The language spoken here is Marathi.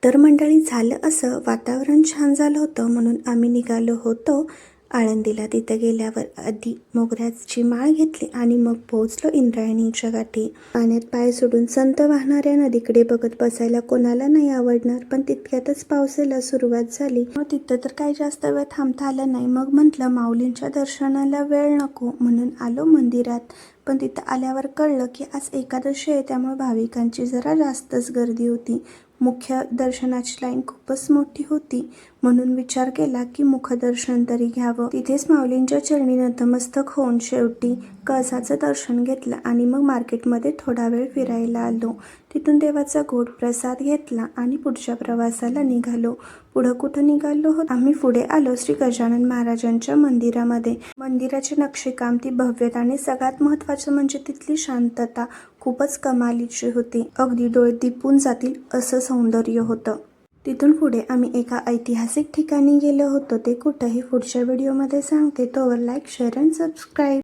तर मंडळी झालं असं, वातावरण छान झालं होतं म्हणून आम्ही निघालो होतो आळंदीला. तिथे गेल्यावर आधी मोगऱ्याची माळ घेतली आणि मग पोहोचलो इंद्रायणीच्या गाठी. पाण्यात पाय सोडून संत वाहणाऱ्या नदीकडे बघत बसायला कोणाला नाही आवडणार, पण तितक्यातच पावसाला सुरुवात झाली. मग तिथं तर काही जास्त वेळ थांबता आलं नाही. मग म्हटलं माऊलींच्या दर्शनाला वेळ नको म्हणून आलो मंदिरात. पण तिथं आल्यावर कळलं की आज एकादशी आहे, त्यामुळे भाविकांची जरा जास्तच गर्दी होती. मुख्य दर्शनाची लाईन खूपच मोठी होती, म्हणून विचार केला की मुखदर्शन तरी घ्यावं. तिथेच माऊलींच्या चरणी नतमस्तक होऊन शेवटी कळसाचं दर्शन घेतलं आणि मग मार्केटमध्ये थोडा वेळ फिरायला आलो. तिथून देवाचा गोड प्रसाद घेतला आणि पुढच्या प्रवासाला निघालो. पुढं कुठं निघालो होतो आम्ही? पुढे आलो श्री गजानन महाराजांच्या मंदिरामध्ये. मंदिराचे नक्षीकाम, ती भव्यता आणि सगळ्यात महत्त्वाचं म्हणजे तिथली शांतता खूपच कमालीची होती. अगदी डोळे दिपून जातील असं सौंदर्य होतं. तिथून पुढे आम्ही एका ऐतिहासिक ठिकाणी गेलो होतो. ते कुठं हे पुढच्या व्हिडिओमध्ये सांगते. तोवर लाईक, शेअर अँड सबस्क्राईब.